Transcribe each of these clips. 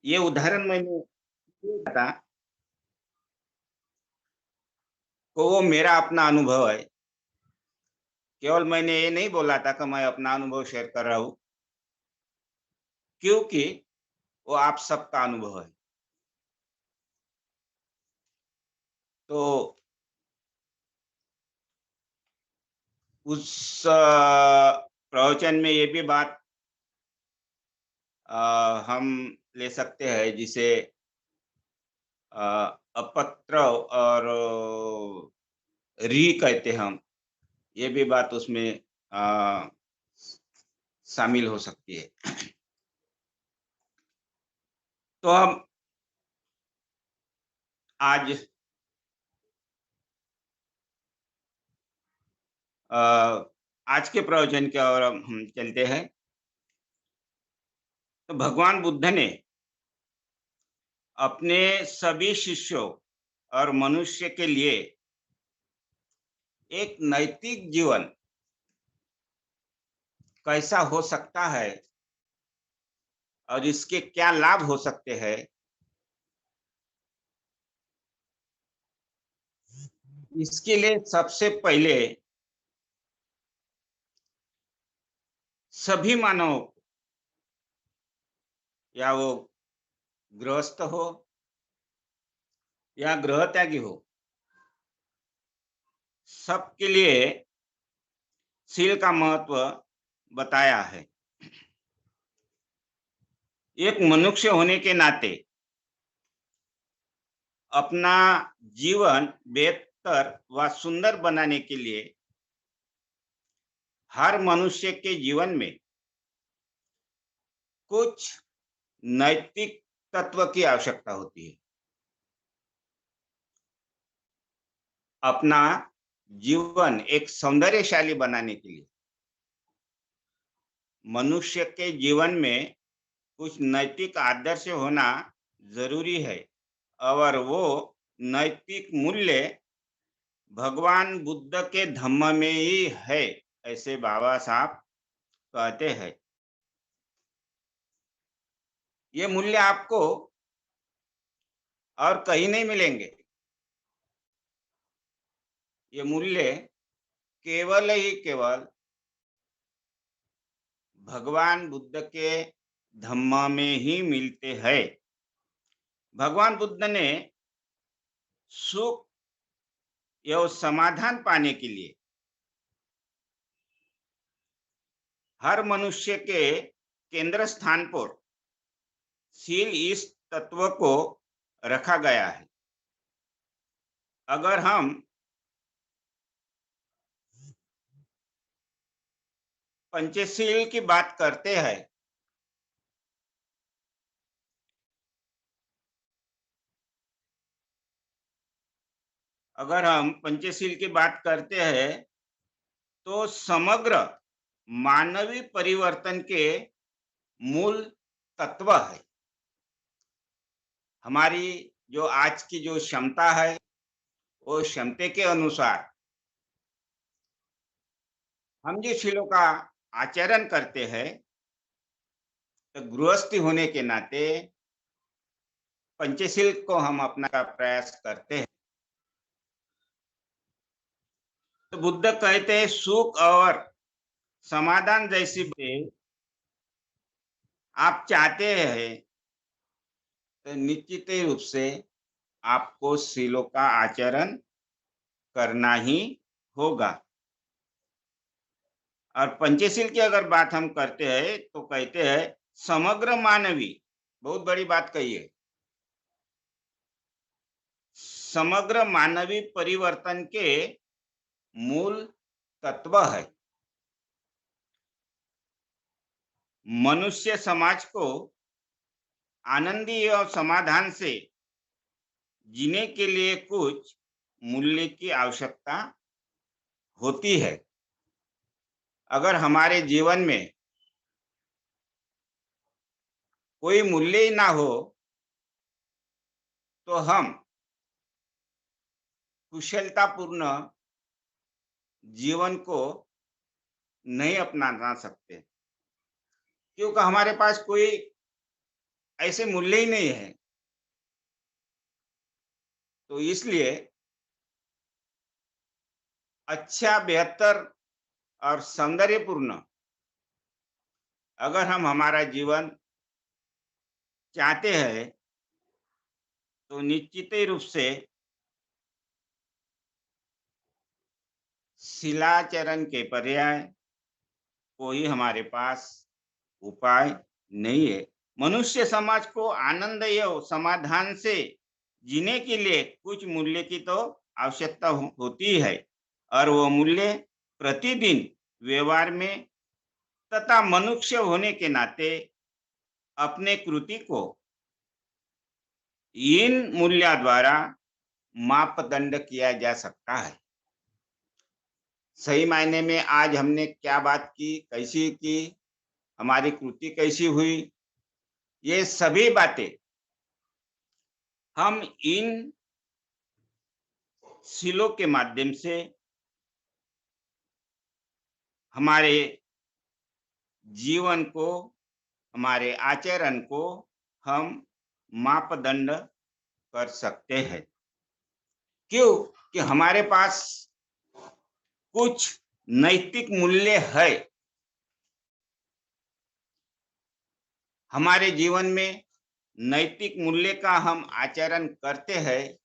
ये उदाहरण मैंने दिया था, तो वो मेरा अपना अनुभव है। केवल मैंने ये नहीं बोला था कि मैं अपना अनुभव शेयर कर रहा हूँ, क्योंकि वो आप सबका अनुभव है। तो उस प्रवचन में ये भी बात हम ले सकते हैं, जिसे अपत्रव और री कहते हैं हम, ये भी बात उसमें अ, शामिल हो सकती है। तो हम आज अ, आज के प्रवचन की ओर हम चलते हैं। तो भगवान बुद्ध ने अपने सभी शिष्यों और मनुष्य के लिए एक नैतिक जीवन कैसा हो सकता है और इसके क्या लाभ हो सकते हैं, इसके लिए सबसे पहले सभी मानव, या वो गृहस्थ हो या गृह त्यागी हो, सबके लिए शील का महत्व बताया है। एक मनुष्य होने के नाते अपना जीवन बेहतर व सुंदर बनाने के लिए हर मनुष्य के जीवन में कुछ नैतिक तत्व की आवश्यकता होती है। अपना जीवन एक सौंदर्यशाली बनाने के लिए मनुष्य के जीवन में कुछ नैतिक आदर्श होना जरूरी है, और वो नैतिक मूल्य भगवान बुद्ध के धम्म में ही है, ऐसे बाबा साहब कहते हैं। ये मूल्य आपको और कहीं नहीं मिलेंगे। ये मूल्य केवल ही केवल भगवान बुद्ध के धम्म में ही मिलते हैं। भगवान बुद्ध ने सुख एवं समाधान पाने के लिए हर मनुष्य के केंद्र स्थान पर शील इस तत्व को रखा गया है। अगर हम पंचशील की बात करते हैं, अगर हम पंचशील की बात करते हैं, तो समग्र मानवीय परिवर्तन के मूल तत्व है। हमारी जो आज की जो क्षमता है, वो क्षमता के अनुसार हम जिन शीलों का आचरण करते हैं, तो गृहस्थी होने के नाते पंचशील को हम अपना का प्रयास करते हैं। तो बुद्ध कहते हैं, सुख और समाधान जैसी बातें आप चाहते हैं, तो निश्चित ही रूप से आपको शीलों का आचरण करना ही होगा। और पंचशील की अगर बात हम करते हैं, तो कहते हैं समग्र मानवी, बहुत बड़ी बात कही है, समग्र मानवीय परिवर्तन के मूल तत्व है। मनुष्य समाज को आनंदी और समाधान से जीने के लिए कुछ मूल्य की आवश्यकता होती है। अगर हमारे जीवन में कोई मूल्य ही ना हो, तो हम कुशलतापूर्ण जीवन को नहीं अपना सकते, क्योंकि हमारे पास कोई ऐसे मूल्य ही नहीं है। तो इसलिए अच्छा, बेहतर और सौंदर्यपूर्ण अगर हम हमारा जीवन चाहते हैं, तो निश्चित ही रूप से शिलाचरण के पर्याय कोई हमारे पास उपाय नहीं है। मनुष्य समाज को आनंद एवं समाधान से जीने के लिए कुछ मूल्य की तो आवश्यकता होती है, और वो मूल्य प्रतिदिन व्यवहार में तथा मनुष्य होने के नाते अपने कृति को इन मूल्य द्वारा मापदंड किया जा सकता है। सही मायने में आज हमने क्या बात की, कैसी की, हमारी कृति कैसी हुई, ये सभी बातें हम इन शिलों के माध्यम से हमारे जीवन को, हमारे आचरण को हम मापदंड कर सकते हैं। क्यों? कि हमारे पास कुछ नैतिक मूल्य है। हमारे जीवन में नैतिक मूल्य का हम आचरण करते हैं,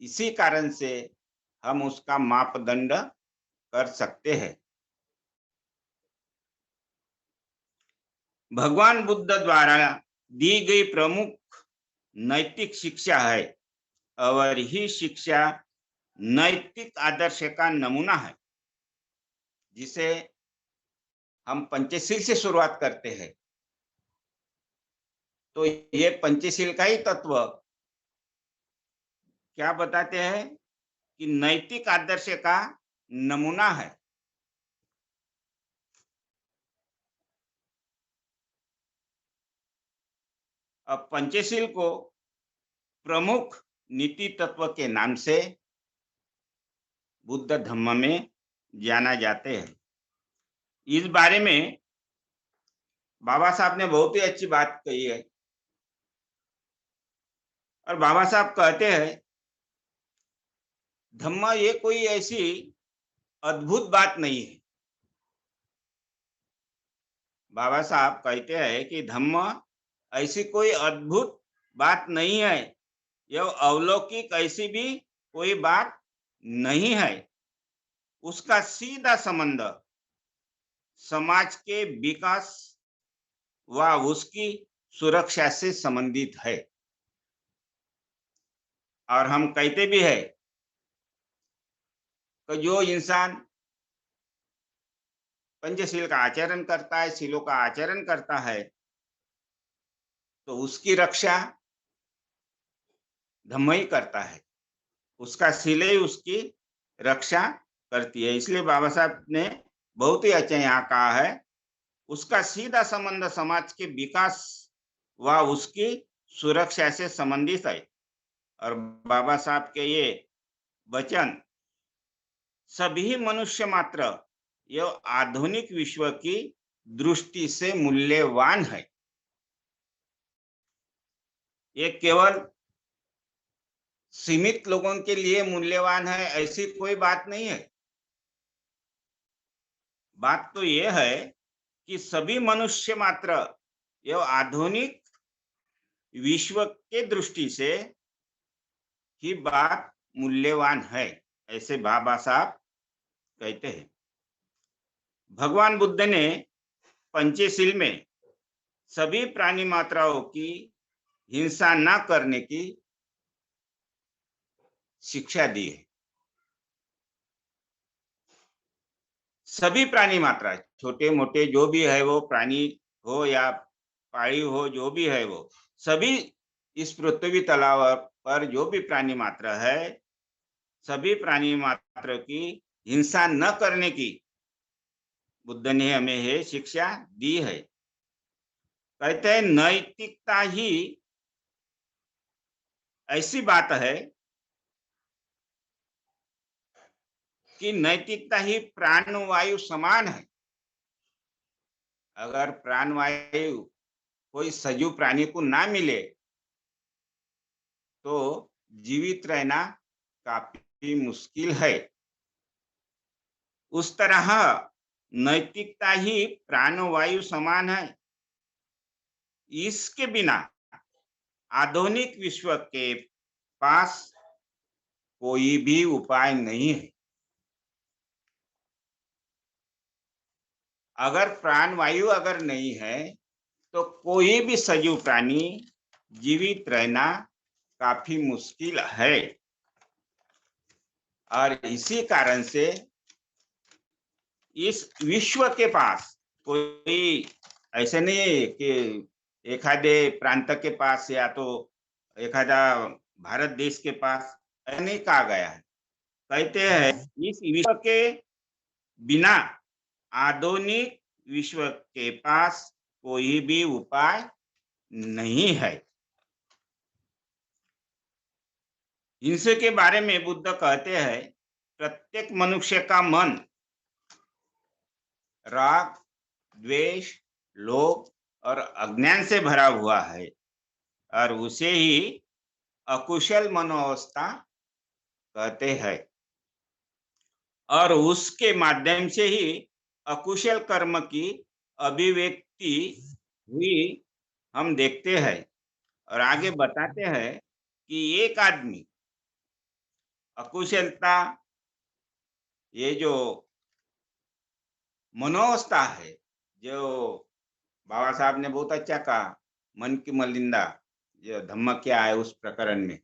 इसी कारण से हम उसका मापदंड कर सकते हैं। भगवान बुद्ध द्वारा दी गई प्रमुख नैतिक शिक्षा है, और ही शिक्षा नैतिक आदर्श का नमूना है, जिसे हम पंचशील से शुरुआत करते हैं। तो ये पंचशील का ही तत्व क्या बताते हैं कि नैतिक आदर्श का नमूना है। अब पंचशील को प्रमुख नीति तत्व के नाम से बुद्ध धम्म में जाना जाते हैं। इस बारे में बाबा साहब ने बहुत ही अच्छी बात कही है, और बाबा साहब कहते हैं धम्म ये कोई ऐसी अद्भुत बात नहीं है। बाबा साहब कहते हैं कि धम्म ऐसी कोई अद्भुत बात नहीं है, यह अलौकिक ऐसी भी कोई बात नहीं है। उसका सीधा संबंध समाज के विकास व उसकी सुरक्षा से संबंधित है। और हम कहते भी है कि जो इंसान पंचशील का आचरण करता है, शीलों का आचरण करता है, तो उसकी रक्षा धम्म ही करता है। उसका शील ही उसकी रक्षा करती है। इसलिए बाबा साहब ने बहुत ही अच्छा यहाँ कहा है, उसका सीधा संबंध समाज के विकास व उसकी सुरक्षा से संबंधित है। और बाबा साहब के ये वचन सभी मनुष्य मात्र यह आधुनिक विश्व की दृष्टि से मूल्यवान है। ये केवल सीमित लोगों के लिए मूल्यवान है ऐसी कोई बात नहीं है। बात तो यह है कि सभी मनुष्य मात्र यह आधुनिक विश्व के दृष्टि से ही बात मूल्यवान है, ऐसे बाबा साहब कहते हैं। भगवान बुद्ध ने पंचशील में सभी प्राणी मात्राओं की हिंसा न करने की शिक्षा दी है। सभी प्राणी मात्रा, छोटे मोटे जो भी है वो प्राणी हो या पाळीव हो, जो भी है वो सभी इस पृथ्वी तलाव पर जो भी प्राणी मात्रा है, सभी प्राणी मात्र की हिंसा न करने की बुद्ध ने हमें ये शिक्षा दी है। कहते हैं नैतिकता ही ऐसी बात है कि नैतिकता ही प्राणवायु समान है। अगर प्राणवायु कोई सजीव प्राणी को ना मिले तो जीवित रहना काफी मुश्किल है। उस तरह नैतिकता ही प्राणवायु समान है। इसके बिना आधुनिक विश्व के पास कोई भी उपाय नहीं है। अगर प्राणवायु अगर नहीं है तो कोई भी सजीव प्राणी जीवित रहना काफी मुश्किल है। और इसी कारण से इस विश्व के पास कोई ऐसे नहीं है कि एखादे प्रांत के पास या तो एखादा भारत देश के पास ऐसा नहीं कहा गया है। कहते हैं इस विश्व के बिना आधुनिक विश्व के पास कोई भी उपाय नहीं है। हिंसा के बारे में बुद्ध कहते हैं प्रत्येक मनुष्य का मन राग, द्वेष, लोभ और अज्ञान से भरा हुआ है और उसे ही अकुशल मनोअवस्था कहते हैं। और उसके माध्यम से ही अकुशल कर्म की अभिव्यक्ति हुई हम देखते हैं। और आगे बताते हैं कि एक आदमी अकुशलता, ये जो मनोअवस्था है, जो बाबा साहब ने बहुत अच्छा कहा, मन की मलिंदा, जो धम्म क्या है उस प्रकरण में।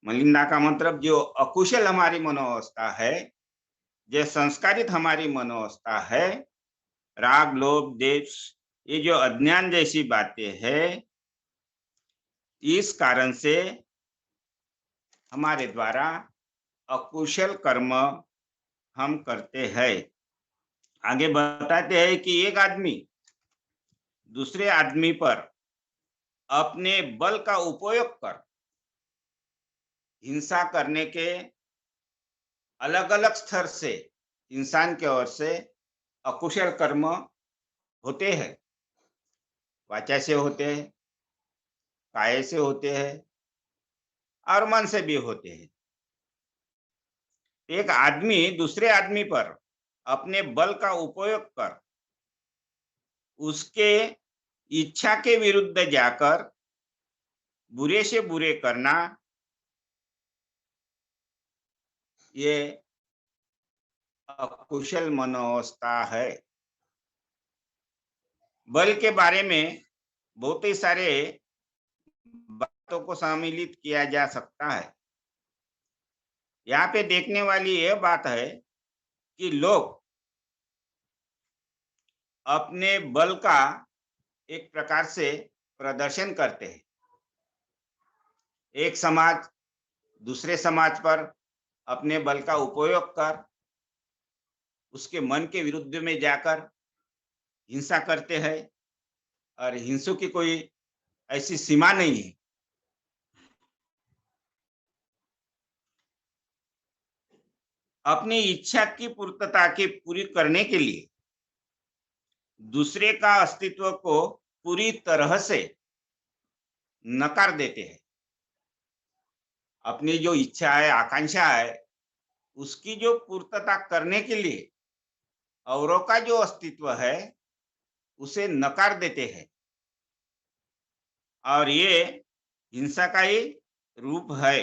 मलिंदा का मतलब जो अकुशल हमारी मनोअवस्था है, जो संस्कारित हमारी मनोअवस्था है, राग, लोभ, देश, ये जो अज्ञान जैसी बातें है, इस कारण से हमारे द्वारा अकुशल कर्म हम करते हैं। आगे बताते हैं कि एक आदमी दूसरे आदमी पर अपने बल का उपयोग कर हिंसा करने के अलग अलग स्तर से इंसान के ओर से अकुशल कर्म होते हैं। वाचा से होते हैं, काय से होते हैं और मन से भी होते हैं। एक आदमी दूसरे आदमी पर अपने बल का उपयोग कर उसके इच्छा के विरुद्ध जाकर बुरे से बुरे करना, ये अकुशल मनोअवस्था है। बल के बारे में बहुत ही सारे बातों को सम्मिलित किया जा सकता है। यहाँ पे देखने वाली यह बात है कि लोग अपने बल का एक प्रकार से प्रदर्शन करते हैं। एक समाज दूसरे समाज पर अपने बल का उपयोग कर उसके मन के विरुद्ध में जाकर हिंसा करते हैं और हिंसों की कोई ऐसी सीमा नहीं है। अपनी इच्छा की पूर्तता की पूरी करने के लिए दूसरे का अस्तित्व को पूरी तरह से नकार देते हैं। अपनी जो इच्छा है, आकांक्षा है, उसकी जो पूर्तता करने के लिए औरों का जो अस्तित्व है उसे नकार देते हैं। और ये हिंसा का ही रूप है।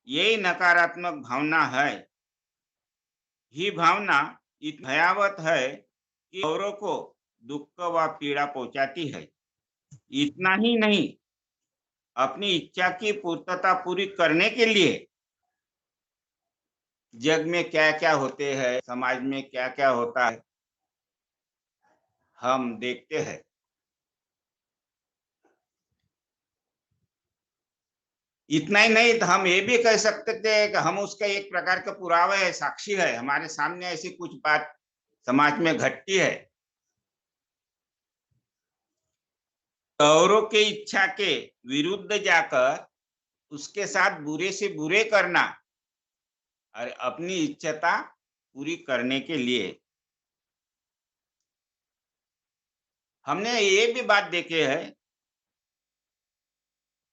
यही नकारात्मक भावना है। ये भावना इतनी भयावह है कि औरों को दुख व पीड़ा पहुंचाती है। इतना ही नहीं, अपनी इच्छा की पूर्तता पूरी करने के लिए जग में क्या क्या होते हैं, समाज में क्या क्या होता है, हम देखते हैं। इतना ही नहीं तो हम ये भी कह सकते थे कि हम उसका एक प्रकार का पुरावा है, साक्षी है, हमारे सामने ऐसी कुछ बात समाज में घटती है। औरों के इच्छा के विरुद्ध जाकर उसके साथ बुरे से बुरे करना और अपनी इच्छा पूरी करने के लिए हमने ये भी बात देखी है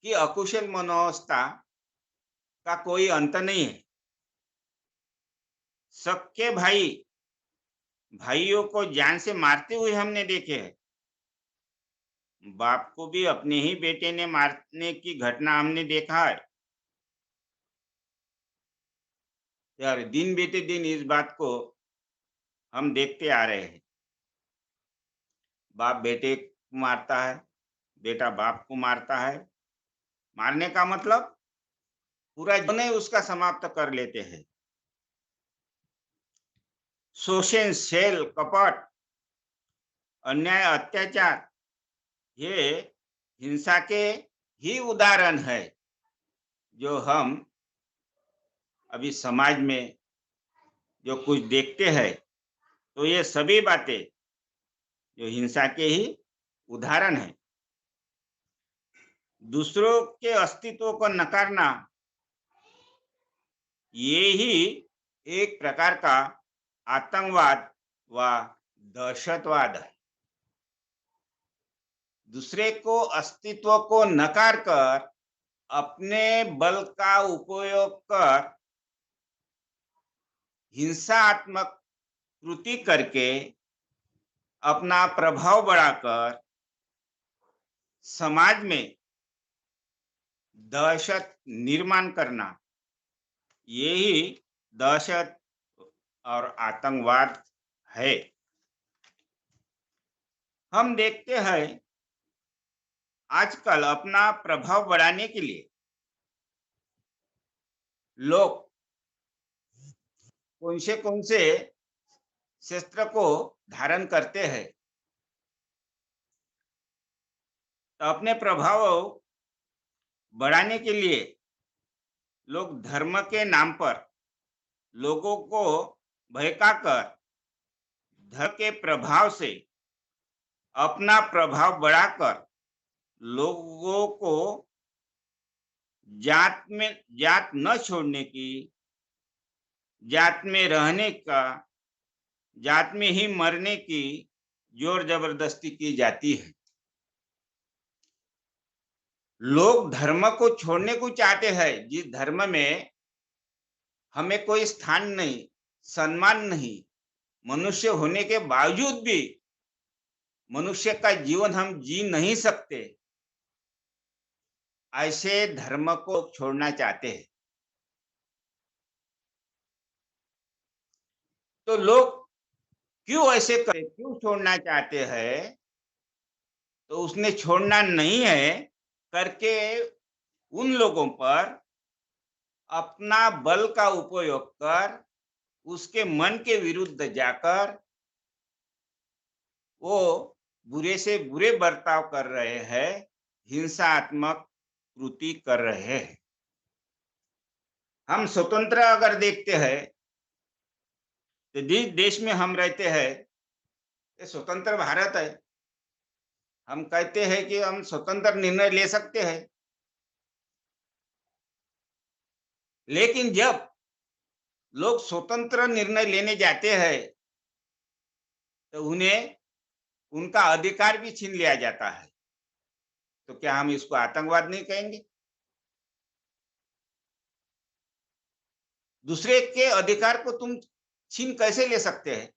कि अकुशल मनोवस्था का कोई अंत नहीं है। सबके भाई भाइयों को जान से मारते हुए हमने देखे हैं। बाप को भी अपने ही बेटे ने मारने की घटना हमने देखा है। यार दिन बीते दिन इस बात को हम देखते आ रहे हैं। बाप बेटे को मारता है, बेटा बाप को मारता है। मारने का मतलब पूरा जीवन ही उसका समाप्त कर लेते हैं। शोषण, छल, कपट, अन्याय, अत्याचार ये हिंसा के ही उदाहरण है जो हम अभी समाज में जो कुछ देखते हैं। तो ये सभी बातें जो हिंसा के ही उदाहरण है। दूसरों के अस्तित्व को नकारना ये ही एक प्रकार का आतंकवाद व दहशतवाद है। दूसरे को अस्तित्व को नकार कर अपने बल का उपयोग कर हिंसात्मक कृति करके अपना प्रभाव बढ़ाकर समाज में दहशत निर्माण करना यही दहशत और आतंकवाद है। हम देखते हैं आजकल अपना प्रभाव बढ़ाने के लिए लोग कौन से शस्त्र को धारण करते हैं। तो अपने प्रभाव बढ़ाने के लिए लोग धर्म के नाम पर लोगों को बहकाकर धर्म के प्रभाव से अपना प्रभाव बढ़ाकर लोगों को जात न छोड़ने की, जात में रहने का, जात में ही मरने की जोर जबरदस्ती की जाती है। लोग धर्म को छोड़ने को चाहते हैं जिस धर्म में हमें कोई स्थान नहीं, सम्मान नहीं। मनुष्य होने के बावजूद भी मनुष्य का जीवन हम जी नहीं सकते, ऐसे धर्म को छोड़ना चाहते हैं। तो लोग क्यों ऐसे करे, क्यों छोड़ना चाहते हैं? तो उसने छोड़ना नहीं है करके उन लोगों पर अपना बल का उपयोग कर उसके मन के विरुद्ध जाकर वो बुरे से बुरे बर्ताव कर रहे हैं, हिंसात्मक कृति कर रहे हैं। हम स्वतंत्र अगर देखते हैं तो जिस देश में हम रहते हैं ये स्वतंत्र भारत है। हम कहते हैं कि हम स्वतंत्र निर्णय ले सकते हैं, लेकिन जब लोग स्वतंत्र निर्णय लेने जाते हैं तो उन्हें उनका अधिकार भी छीन लिया जाता है। तो क्या हम इसको आतंकवाद नहीं कहेंगे? दूसरे के अधिकार को तुम छीन कैसे ले सकते हैं?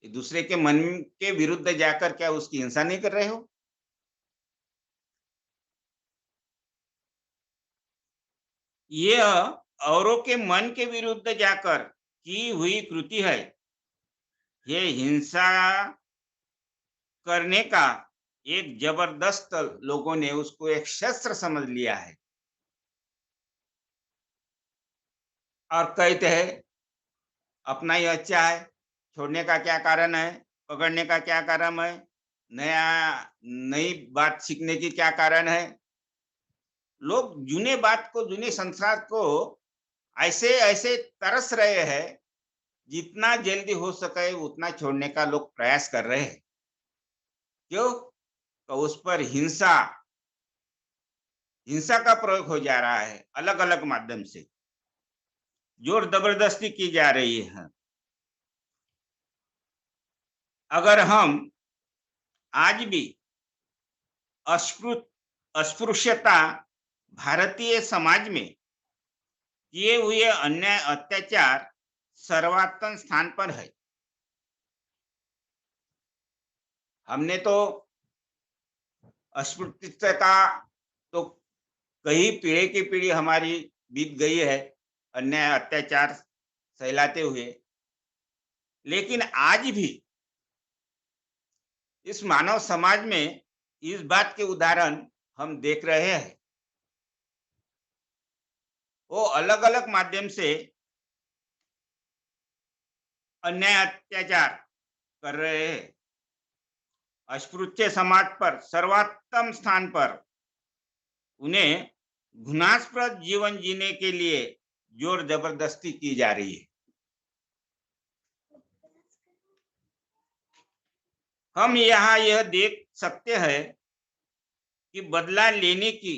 दूसरे के मन के विरुद्ध जाकर क्या उसकी हिंसा नहीं कर रहे हो? ये औरों के मन के विरुद्ध जाकर की हुई कृति है। ये हिंसा करने का एक जबरदस्त लोगों ने उसको एक शस्त्र समझ लिया है और कहते हैं अपना ही अच्छा है, छोड़ने का क्या कारण है, पकड़ने का क्या कारण है, नया नई बात सीखने की क्या कारण है। लोग जूने बात को, जूने संस्कार को ऐसे ऐसे तरस रहे हैं, जितना जल्दी हो सके उतना छोड़ने का लोग प्रयास कर रहे हैं। क्यों? तो उस पर हिंसा हिंसा का प्रयोग हो जा रहा है, अलग अलग माध्यम से जोर जबरदस्ती की जा रही है। अगर हम आज भी अस्पृश्यता भारतीय समाज में किए हुए अन्याय अत्याचार सर्वोत्तम स्थान पर है। हमने तो अस्पृश्यता तो कई पीढ़ी की पीढ़ी हमारी बीत गई है अन्याय अत्याचार सहलाते हुए, लेकिन आज भी इस मानव समाज में इस बात के उदाहरण हम देख रहे हैं। वो अलग अलग माध्यम से अन्याय अत्याचार कर रहे हैं। अस्पृश्य समाज पर सर्वोत्तम स्थान पर उन्हें घृणास्पद जीवन जीने के लिए जोर जबरदस्ती की जा रही है। हम यहाँ यह देख सकते हैं कि बदला लेने की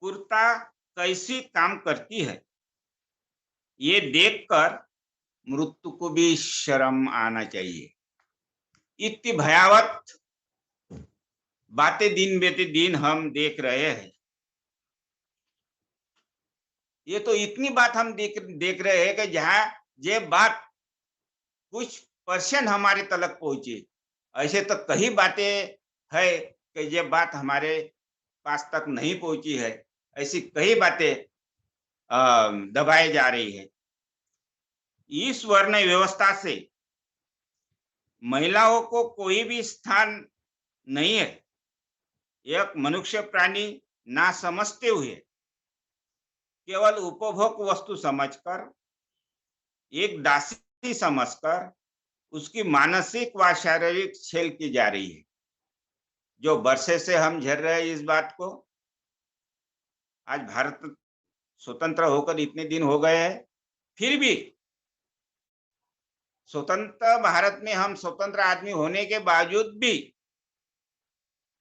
कुर्ता कैसी काम करती है। ये देखकर मृत्यु को भी शर्म आना चाहिए। इतनी भयावह बातें दिन बेते दिन हम देख रहे हैं। ये तो इतनी बात हम देख रहे हैं कि जहाँ ये बात कुछ परसेंट हमारे तलक पहुंची, ऐसे तो कई बातें है कि ये बात हमारे पास तक नहीं पहुंची है। ऐसी कई बातें दबाई जा रही है। इस वर्ण व्यवस्था से महिलाओं को कोई भी स्थान नहीं है। एक मनुष्य प्राणी ना समझते हुए केवल उपभोग वस्तु समझकर, एक दासी समझकर उसकी मानसिक व शारीरिक छेल की जा रही है। जो वर्षे से हम झेल रहे हैं इस बात को। आज भारत स्वतंत्र होकर इतने दिन हो गए हैं, फिर भी स्वतंत्र भारत में हम स्वतंत्र आदमी होने के बावजूद भी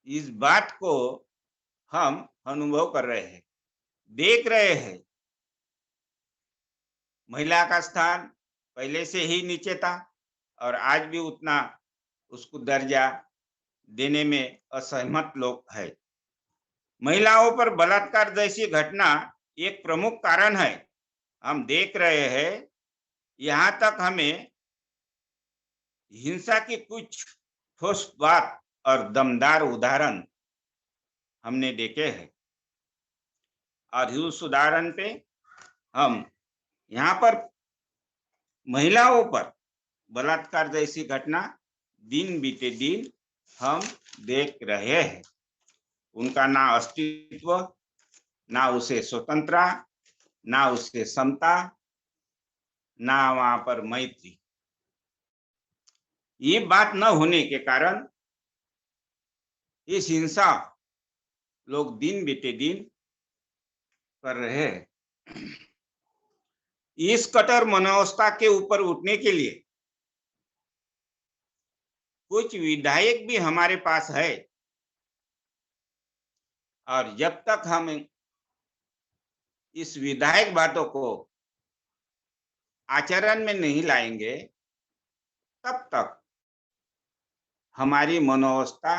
इस बात को हम अनुभव कर रहे हैं, देख रहे हैं। महिला का स्थान पहले से ही नीचे था और आज भी उतना उसको दर्जा देने में असहमत लोग हैं। महिलाओं पर बलात्कार जैसी घटना एक प्रमुख कारण है। हम देख रहे हैं, यहाँ तक हमें हिंसा की कुछ ठोस बात और दमदार उदाहरण हमने देखे हैं और उस उदाहरण पे हम यहाँ पर महिलाओं पर बलात्कार जैसी घटना दिन बीते दिन हम देख रहे हैं। उनका ना अस्तित्व, ना उसे स्वतंत्रता, ना उसे समता, ना वहां पर मैत्री। ये बात न होने के कारण इस हिंसा लोग दिन बीते दिन कर रहे हैं। इस कट्टर मनोवस्था के ऊपर उठने के लिए कुछ विधायक भी हमारे पास है और जब तक हम इस विधायक बातों को आचरण में नहीं लाएंगे, तब तक हमारी मनोवस्था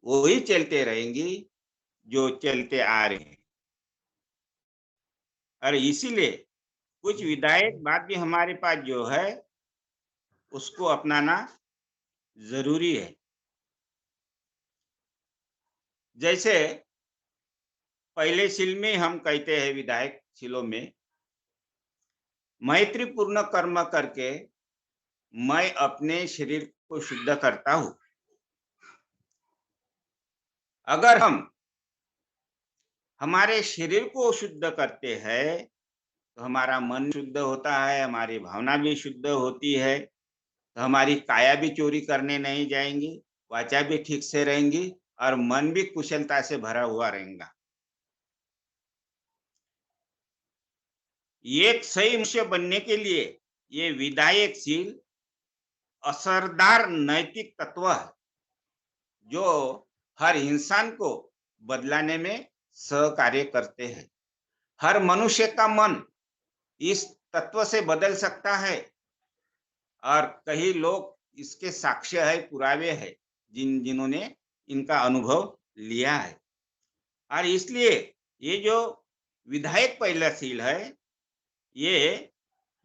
वही चलते रहेंगी जो चलते आ रहे हैं। और इसीलिए कुछ विधायक बात भी हमारे पास जो है उसको अपनाना जरूरी है। जैसे पहले शील में हम कहते हैं, विधायक शीलों में, मैत्रीपूर्ण कर्म करके मैं अपने शरीर को शुद्ध करता हूं। अगर हम हमारे शरीर को शुद्ध करते हैं तो हमारा मन शुद्ध होता है, हमारी भावना भी शुद्ध होती है, तो हमारी काया भी चोरी करने नहीं जाएंगी, वाचा भी ठीक से रहेंगी और मन भी कुशलता से भरा हुआ रहेगा। एक सही मनुष्य बनने के लिए ये विधायकशील असरदार नैतिक तत्व है जो हर इंसान को बदलाने में सहकार्य करते हैं। हर मनुष्य का मन इस तत्व से बदल सकता है और कई लोग इसके साक्ष्य है, पुरावे है, जिन्होंने इनका अनुभव लिया है। और इसलिए ये जो विधायक परिलशील है, ये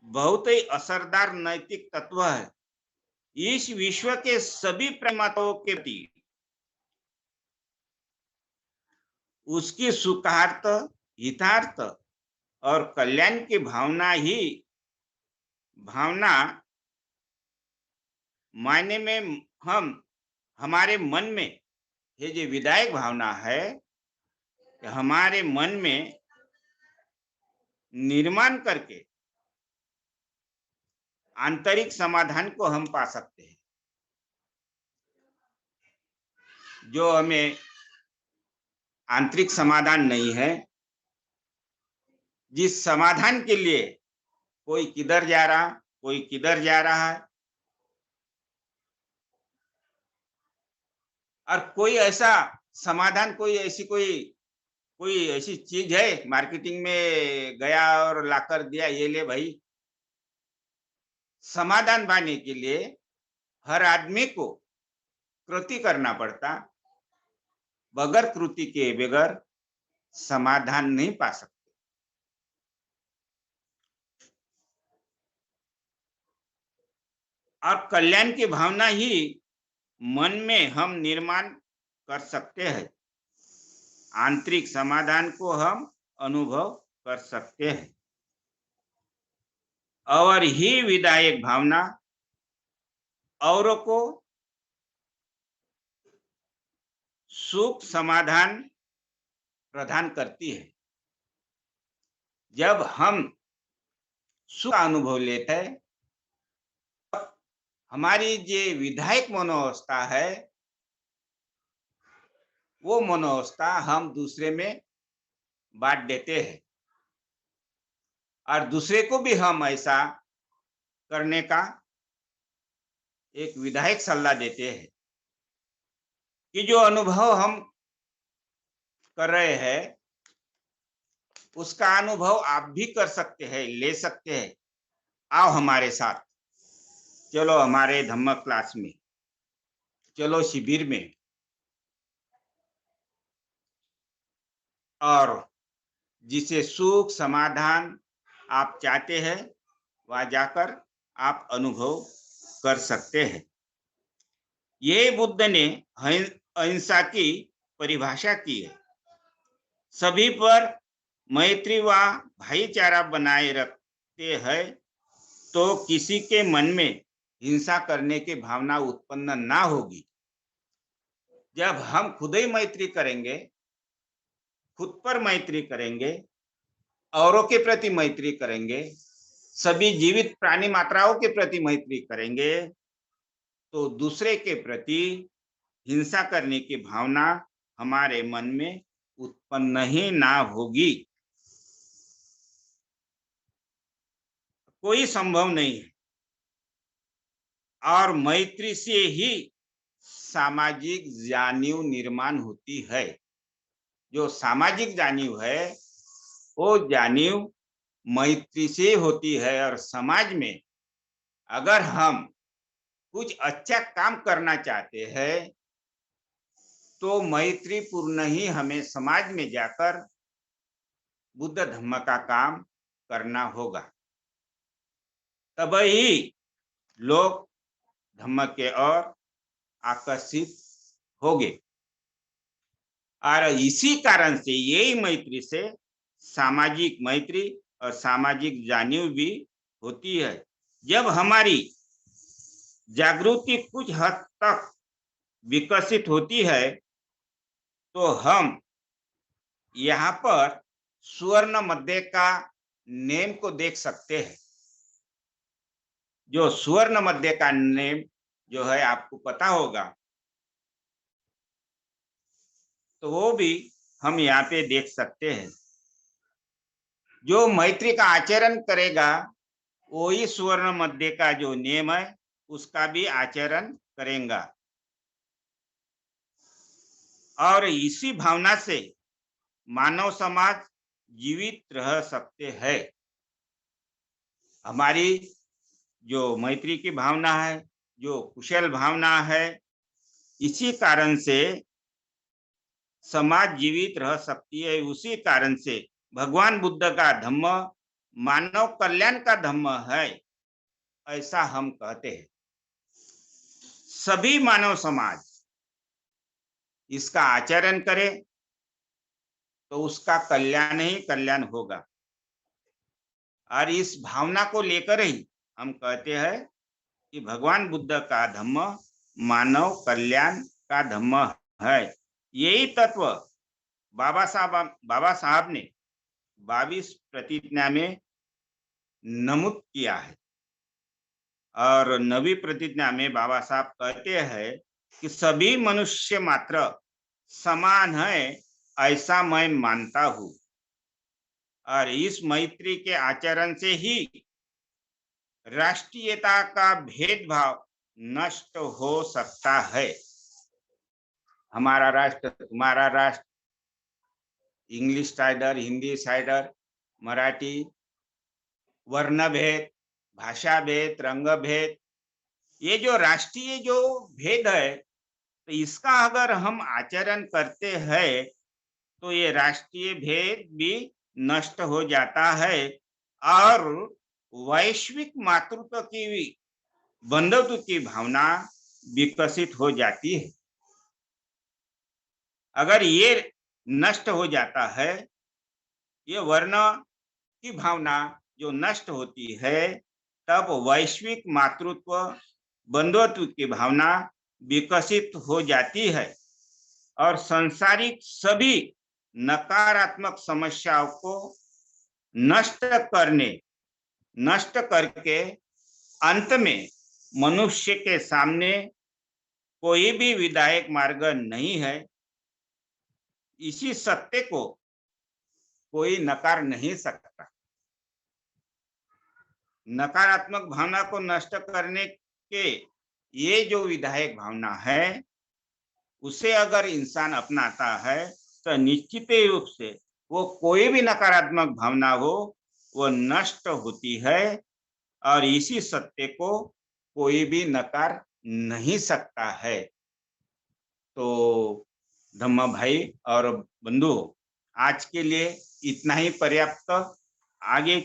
बहुत ही असरदार नैतिक तत्व है। इस विश्व के सभी प्राणियों के प्रति उसकी सुखार्थ, हितार्थ और कल्याण की भावना मायने में हम हमारे मन में, ये जो विधायक भावना है, हमारे मन में निर्माण करके आंतरिक समाधान को हम पा सकते हैं। जो हमें आंतरिक समाधान नहीं है, जिस समाधान के लिए कोई किधर जा रहा, कोई किधर जा रहा है, और कोई ऐसा समाधान, कोई ऐसी चीज है मार्केटिंग में गया और लाकर दिया, ये ले भाई। समाधान पाने के लिए हर आदमी को कृति करना पड़ता। बगैर कृति के बगैर समाधान नहीं पा सकते। और कल्याण की भावना ही मन में हम निर्माण कर सकते हैं। आंतरिक समाधान को हम अनुभव कर सकते हैं। और ही विधायक भावना औरों को सुख समाधान प्रदान करती है। जब हम सुख का अनुभव लेते हैं, हमारी जो विधायक मनोअवस्था है, वो मनोअवस्था हम दूसरे में बांट देते हैं। और दूसरे को भी हम ऐसा करने का एक विधायक सलाह देते हैं कि जो अनुभव हम कर रहे हैं, उसका अनुभव आप भी कर सकते हैं, ले सकते हैं। आओ हमारे साथ, चलो हमारे धम्म क्लास में, चलो शिविर में, और जिसे सुख समाधान आप चाहते हैं, वहां जाकर आप अनुभव कर सकते हैं। ये बुद्ध ने अहिंसा की परिभाषा की है। सभी पर मैत्री व भाईचारा बनाए रखते हैं, तो किसी के मन में हिंसा करने की भावना उत्पन्न ना होगी। जब हम खुद ही मैत्री करेंगे, खुद पर मैत्री करेंगे, औरों के प्रति मैत्री करेंगे, सभी जीवित प्राणी मात्राओं के प्रति मैत्री करेंगे, तो दूसरे के प्रति हिंसा करने की भावना हमारे मन में उत्पन्न ही ना होगी। कोई संभव नहीं है। और मैत्री से ही सामाजिक जानीव निर्माण होती है। जो सामाजिक जानीव है, वो जानीव मैत्री से होती है। और समाज में अगर हम कुछ अच्छा काम करना चाहते हैं, तो मैत्री पूर्ण ही हमें समाज में जाकर बुद्ध धम्म का काम करना होगा। तभी लोग धम्म के ओर आकर्षित होंगे। और इसी कारण से यही मैत्री से सामाजिक मैत्री और सामाजिक जानीव भी होती है। जब हमारी जागृति कुछ हद तक विकसित होती है, तो हम यहाँ पर सुवर्ण मध्य का नेम को देख सकते हैं। जो सुवर्ण मध्य का नेम जो है, आपको पता होगा, तो वो भी हम यहाँ पे देख सकते हैं। जो मैत्री का आचरण करेगा, वो ही सुवर्ण मध्य का जो नियम है, उसका भी आचरण करेगा। और इसी भावना से मानव समाज जीवित रह सकते हैं। हमारी जो मैत्री की भावना है, जो कुशल भावना है, इसी कारण से समाज जीवित रह सकती है। उसी कारण से भगवान बुद्ध का धम्म मानव कल्याण का धम्म है, ऐसा हम कहते हैं। सभी मानव समाज इसका आचरण करे तो उसका कल्याण ही कल्याण होगा। और इस भावना को लेकर ही हम कहते हैं कि भगवान बुद्ध का धम्म मानव कल्याण का धम्म है। यही तत्व बाबा साहब ने 22 प्रतिज्ञा में नमूद किया है। और नवी प्रतिज्ञा में बाबा साहब कहते हैं कि सभी मनुष्य मात्र समान है, ऐसा मैं मानता हूं। और इस मैत्री के आचरण से ही राष्ट्रीयता का भेदभाव नष्ट हो सकता है। हमारा राष्ट्र, तुम्हारा राष्ट्र, English cider, Hindi cider, Marathi, वर्ण भेद, भाषा भेद, रंग भेद, ये जो राष्ट्रीय जो भेद है, तो इसका अगर हम आचरण करते हैं तो ये राष्ट्रीय भेद भी नष्ट हो जाता है और वैश्विक मातृत्व की, बंधुत्व की भावना विकसित हो जाती है। अगर ये नष्ट हो जाता है, ये वर्ण की भावना जो नष्ट होती है, तब वैश्विक मातृत्व, बंधुत्व की भावना विकसित हो जाती है और सांसारिक सभी नकारात्मक समस्याओं को नष्ट करके अंत में मनुष्य के सामने कोई भी विधायक मार्ग नहीं है। इसी सत्य को कोई नकार नहीं सकता। नकारात्मक भावना को नष्ट करने के ये जो विधायक भावना है, उसे अगर इंसान अपनाता है तो निश्चित रूप से वो कोई भी नकारात्मक भावना हो, वो नष्ट होती है और इसी सत्य को कोई भी नकार नहीं सकता है। तो धम्मा भाई और बंधु, आज के लिए इतना ही पर्याप्त। आगे